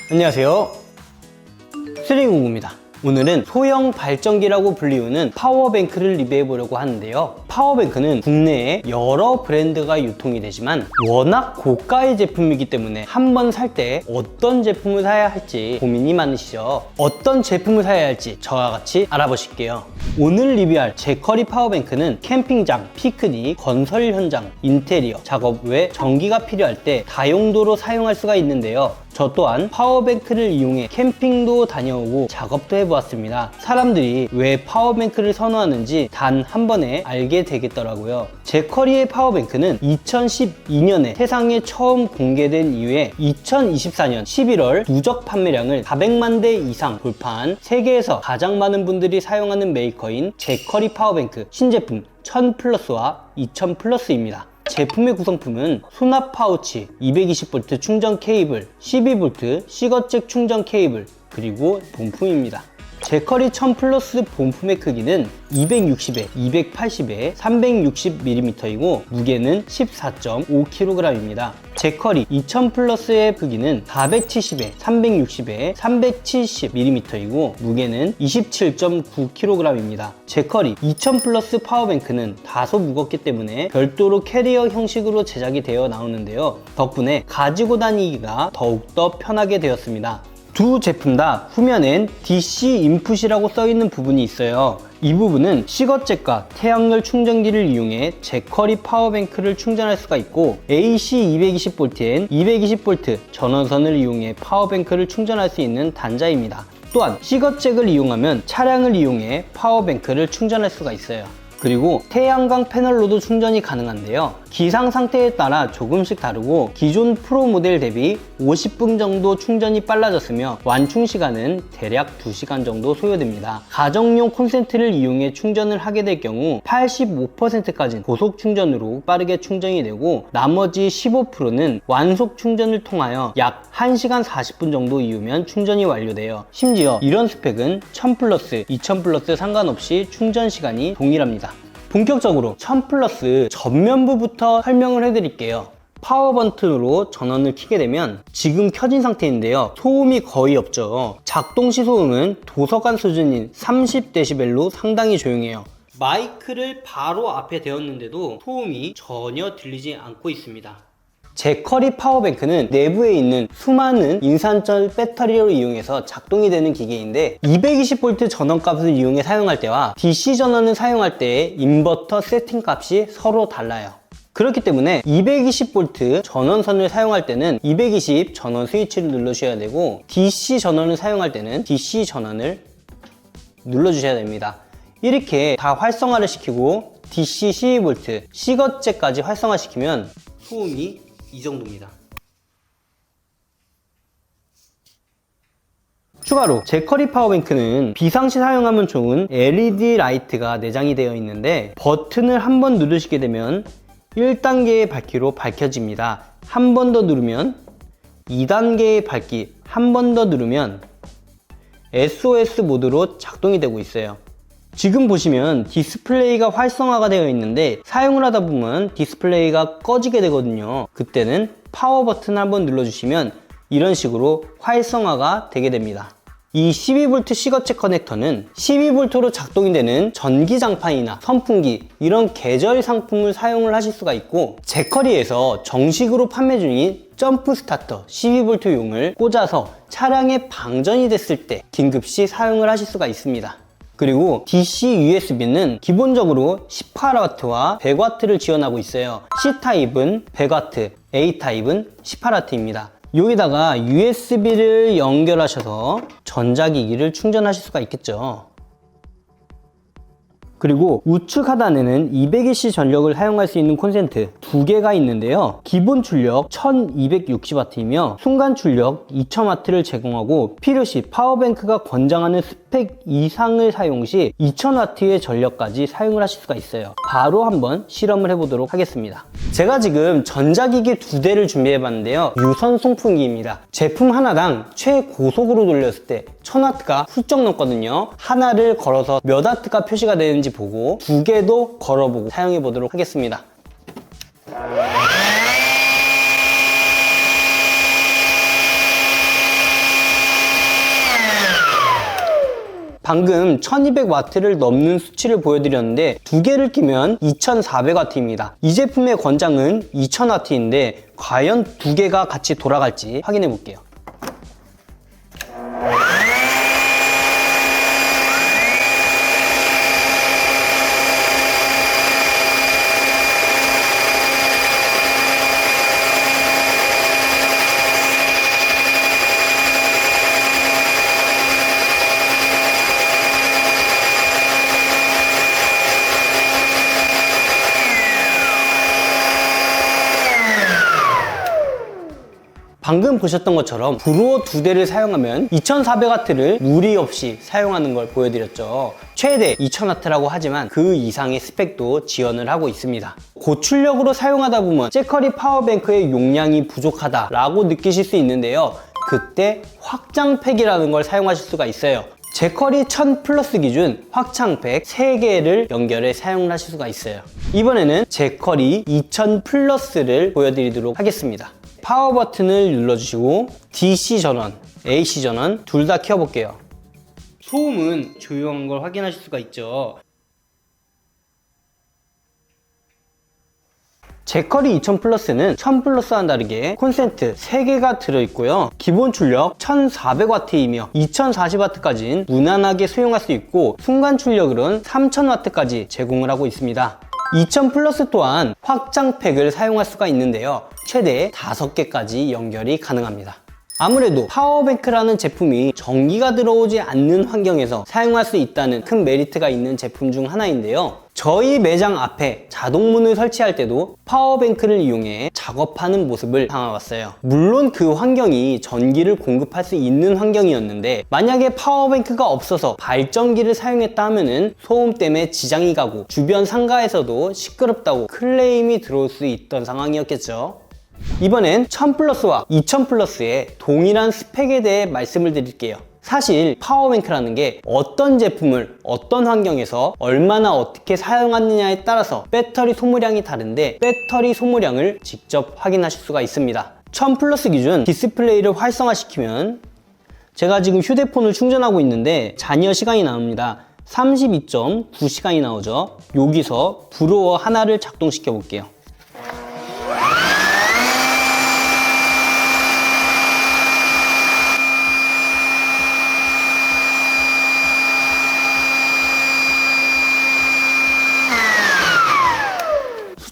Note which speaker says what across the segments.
Speaker 1: 안녕하세요, 쓰리공구입니다. 오늘은 소형 발전기라고 불리우는 파워뱅크를 리뷰해 보려고 하는데요. 파워뱅크는 국내에 여러 브랜드가 유통이 되지만 워낙 고가의 제품이기 때문에 한 번 살 때 어떤 제품을 사야 할지 고민이 많으시죠? 어떤 제품을 사야 할지 저와 같이 알아보실게요. 오늘 리뷰할 제커리 파워뱅크는 캠핑장, 피크닉, 건설 현장, 인테리어, 작업 외 전기가 필요할 때 다용도로 사용할 수가 있는데요. 저 또한 파워뱅크를 이용해 캠핑도 다녀오고 작업도 해보았습니다. 사람들이 왜 파워뱅크를 선호하는지 단 한 번에 알게 되겠더라고요. 제커리의 파워뱅크는 2012년에 세상에 처음 공개된 이후에 2024년 11월 누적 판매량을 400만 대 이상 돌파한 세계에서 가장 많은 분들이 사용하는 메이커인 제커리 파워뱅크 신제품 1000플러스와 2000플러스입니다. 제품의 구성품은 수납 파우치, 220V 충전 케이블, 12V 시거잭 충전 케이블, 그리고 본품입니다. 제커리 1000플러스 본품의 크기는 260에 280에 360mm이고 무게는 14.5kg입니다. 제커리 2000플러스의 크기는 470에 360에 370mm이고 무게는 27.9kg입니다. 제커리 2000플러스 파워뱅크는 다소 무겁기 때문에 별도로 캐리어 형식으로 제작이 되어 나오는데요. 덕분에 가지고 다니기가 더욱더 편하게 되었습니다. 두 제품 다 후면엔 DC 인풋이라고 써있는 부분이 있어요. 이 부분은 시거잭과 태양열 충전기를 이용해 제커리 파워뱅크를 충전할 수가 있고 AC 220V엔 220V 전원선을 이용해 파워뱅크를 충전할 수 있는 단자입니다. 또한 시거잭을 이용하면 차량을 이용해 파워뱅크를 충전할 수가 있어요. 그리고 태양광 패널로도 충전이 가능한데요. 기상 상태에 따라 조금씩 다르고 기존 프로 모델 대비 50분 정도 충전이 빨라졌으며 완충 시간은 대략 2시간 정도 소요됩니다. 가정용 콘센트를 이용해 충전을 하게 될 경우 85%까지 고속 충전으로 빠르게 충전이 되고 나머지 15%는 완속 충전을 통하여 약 1시간 40분 정도 이후면 충전이 완료돼요. 심지어 이런 스펙은 1000플러스, 2000플러스 상관없이 충전 시간이 동일합니다. 본격적으로 1000플러스 전면부부터 설명을 해드릴게요. 파워 버튼으로 전원을 켜게 되면 지금 켜진 상태인데요. 소음이 거의 없죠. 작동 시 소음은 도서관 수준인 30dB로 상당히 조용해요. 마이크를 바로 앞에 대었는데도 소음이 전혀 들리지 않고 있습니다. 제커리 파워뱅크는 내부에 있는 수많은 인산철 배터리를 이용해서 작동이 되는 기계인데 220V 전원값을 이용해 사용할 때와 DC 전원을 사용할 때의 인버터 세팅 값이 서로 달라요. 그렇기 때문에 220V 전원선을 사용할 때는 220 전원 스위치를 눌러주셔야 되고 DC 전원을 사용할 때는 DC 전원을 눌러주셔야 됩니다. 이렇게 다 활성화를 시키고 DC 12V 시거잭까지 활성화시키면 소음이 이 정도입니다. 추가로 제커리 파워뱅크는 비상시 사용하면 좋은 LED 라이트가 내장이 되어 있는데 버튼을 한 번 누르시게 되면 1단계의 밝기로 밝혀집니다. 한 번 더 누르면 2단계의 밝기, 한 번 더 누르면 SOS 모드로 작동이 되고 있어요. 지금 보시면 디스플레이가 활성화가 되어 있는데 사용을 하다 보면 디스플레이가 꺼지게 되거든요. 그때는 파워 버튼 한번 눌러주시면 이런 식으로 활성화가 되게 됩니다. 이 12V 시거잭 커넥터는 12V로 작동이 되는 전기장판이나 선풍기 이런 계절 상품을 사용을 하실 수가 있고 제커리에서 정식으로 판매 중인 점프 스타터 12V용을 꽂아서 차량에 방전이 됐을 때 긴급시 사용을 하실 수가 있습니다. 그리고 DC USB는 기본적으로 18W와 100W를 지원하고 있어요. C타입은 100W, A타입은 18W입니다. 여기다가 USB를 연결하셔서 전자기기를 충전하실 수가 있겠죠. 그리고 우측 하단에는 220C 전력을 사용할 수 있는 콘센트 2개가 있는데요. 기본 출력 1260W이며 순간 출력 2000W를 제공하고 필요시 파워뱅크가 권장하는 스펙 이상을 사용 시 2000W의 전력까지 사용을 하실 수가 있어요. 바로 한번 실험을 해보도록 하겠습니다. 제가 지금 전자기기 2대를 준비해 봤는데요. 유선 송풍기입니다. 제품 하나당 최고속으로 돌렸을 때 1000W가 훌쩍 넘거든요. 하나를 걸어서 몇 W가 표시가 되는지 보고 2개도 걸어보고 사용해 보도록 하겠습니다. 방금 1200W를 넘는 수치를 보여드렸는데 두 개를 끼면 2400W입니다. 이 제품의 권장은 2000W인데 과연 두 개가 같이 돌아갈지 확인해 볼게요. 방금 보셨던 것처럼 브루어 두 대를 사용하면 2400W를 무리 없이 사용하는 걸 보여드렸죠. 최대 2000W라고 하지만 그 이상의 스펙도 지원을 하고 있습니다. 고출력으로 사용하다 보면 제커리 파워뱅크의 용량이 부족하다 라고 느끼실 수 있는데요. 그때 확장팩이라는 걸 사용하실 수가 있어요. 제커리 1000 플러스 기준 확장팩 3개를 연결해 사용을 하실 수가 있어요. 이번에는 제커리 2000 플러스를 보여드리도록 하겠습니다. 파워 버튼을 눌러주시고 DC 전원, AC 전원 둘 다 켜볼게요. 소음은 조용한 걸 확인하실 수가 있죠. 제커리 2000 플러스는 1000 플러스와는 다르게 콘센트 3개가 들어있고요. 기본 출력 1400W이며 2040W까지는 무난하게 사용할 수 있고 순간 출력으로는 3000W까지 제공을 하고 있습니다. 2000 플러스 또한 확장팩을 사용할 수가 있는데요. 최대 5개까지 연결이 가능합니다. 아무래도 파워뱅크라는 제품이 전기가 들어오지 않는 환경에서 사용할 수 있다는 큰 메리트가 있는 제품 중 하나인데요. 저희 매장 앞에 자동문을 설치할 때도 파워뱅크를 이용해 작업하는 모습을 담아봤어요. 물론 그 환경이 전기를 공급할 수 있는 환경이었는데 만약에 파워뱅크가 없어서 발전기를 사용했다 하면은 소음 때문에 지장이 가고 주변 상가에서도 시끄럽다고 클레임이 들어올 수 있던 상황이었겠죠. 이번엔 1000 플러스와 2000 플러스의 동일한 스펙에 대해 말씀을 드릴게요. 사실 파워뱅크라는 게 어떤 제품을 어떤 환경에서 얼마나 어떻게 사용하느냐에 따라서 배터리 소모량이 다른데 배터리 소모량을 직접 확인하실 수가 있습니다. 1000 플러스 기준 디스플레이를 활성화시키면 제가 지금 휴대폰을 충전하고 있는데 잔여 시간이 나옵니다. 32.9시간이 나오죠. 여기서 브루어 하나를 작동시켜 볼게요.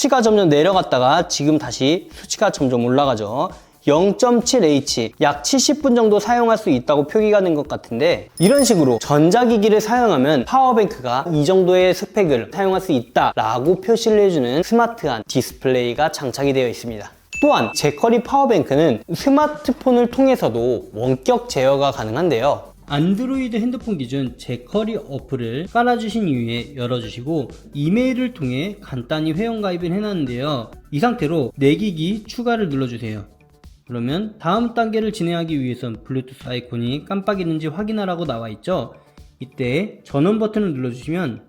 Speaker 1: 수치가 점점 내려갔다가 지금 다시 수치가 점점 올라가죠. 0.7H, 약 70분 정도 사용할 수 있다고 표기가 된 것 같은데 이런 식으로 전자기기를 사용하면 파워뱅크가 이 정도의 스펙을 사용할 수 있다라고 표시를 해주는 스마트한 디스플레이가 장착이 되어 있습니다. 또한 제커리 파워뱅크는 스마트폰을 통해서도 원격 제어가 가능한데요. 안드로이드 핸드폰 기준 제커리 어플을 깔아주신 이후에 열어주시고 이메일을 통해 간단히 회원가입을 해놨는데요. 이 상태로 내 기기 추가를 눌러주세요. 그러면 다음 단계를 진행하기 위해선 블루투스 아이콘이 깜빡이는지 확인하라고 나와있죠. 이때 전원 버튼을 눌러주시면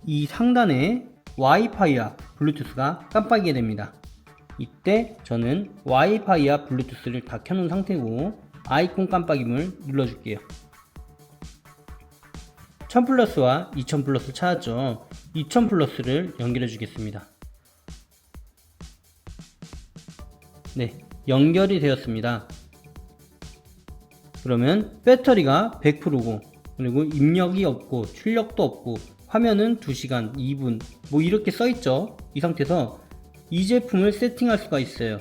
Speaker 1: 이 상단에 와이파이와 블루투스가 깜빡이게 됩니다. 이때 저는 와이파이와 블루투스를 다 켜놓은 상태고 아이콘 깜빡임을 눌러줄게요. 1000 플러스와 2000 플러스 찾았죠. 2000 플러스를 연결해 주겠습니다. 네, 연결이 되었습니다. 그러면 배터리가 100%고 그리고 입력이 없고 출력도 없고 화면은 2시간, 2분 뭐 이렇게 써있죠. 이 상태에서 이 제품을 세팅할 수가 있어요.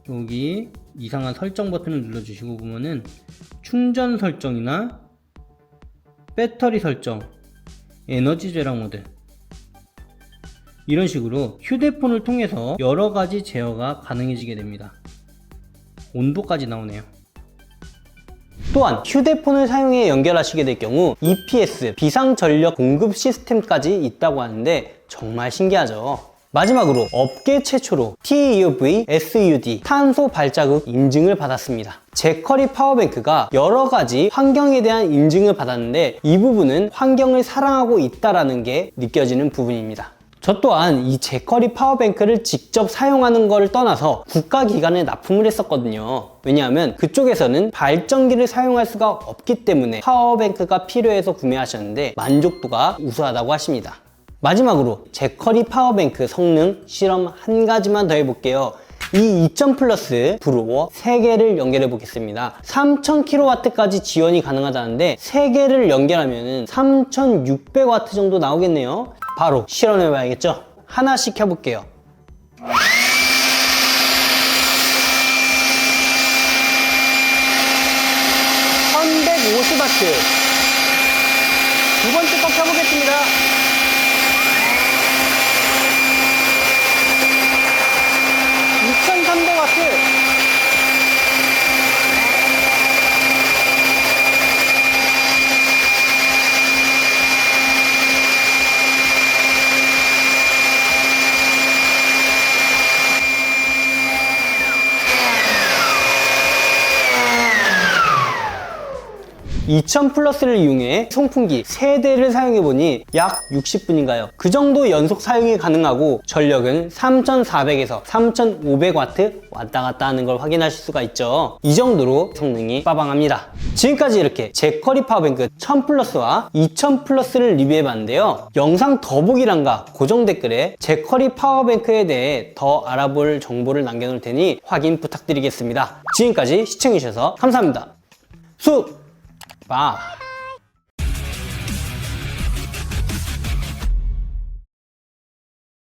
Speaker 1: 여기 이상한 설정 버튼을 눌러주시고 보면은 충전 설정이나 배터리 설정, 에너지 절약 모드 이런 식으로 휴대폰을 통해서 여러가지 제어가 가능해지게 됩니다. 온도까지 나오네요. 또한 휴대폰을 사용해 연결하시게 될 경우 EPS, 비상전력 공급 시스템까지 있다고 하는데 정말 신기하죠. 마지막으로 업계 최초로 TEUV SUD 탄소 발자국 인증을 받았습니다. 제커리 파워뱅크가 여러가지 환경에 대한 인증을 받았는데 이 부분은 환경을 사랑하고 있다는 게 느껴지는 부분입니다. 저 또한 이 제커리 파워뱅크를 직접 사용하는 것을 떠나서 국가기관에 납품을 했었거든요. 왜냐하면 그쪽에서는 발전기를 사용할 수가 없기 때문에 파워뱅크가 필요해서 구매하셨는데 만족도가 우수하다고 하십니다. 마지막으로 제커리 파워뱅크 성능 실험 한 가지만 더 해볼게요. 이 2000 플러스 브로워 3개를 연결해 보겠습니다. 3000kW까지 지원이 가능하다는데 3개를 연결하면 3600W 정도 나오겠네요. 바로 실험해 봐야겠죠? 하나씩 켜볼게요. 1150W. 두 번째 거 켜보겠습니다. 2300W. (2000) 플러스를 이용해 송풍기 3대를 사용해보니 약 60분인가요? 그 정도 연속 사용이 가능하고 전력은 3400에서 3500W 왔다 갔다 하는 걸 확인하실 수가 있죠. 이 정도로 성능이 빠방합니다. 지금까지 이렇게 제커리 파워뱅크 1000 플러스와 2000 플러스를 리뷰해봤는데요. 영상 더보기란과 고정 댓글에 제커리 파워뱅크에 대해 더 알아볼 정보를 남겨놓을 테니 확인 부탁드리겠습니다. 지금까지 시청해주셔서 감사합니다. 빠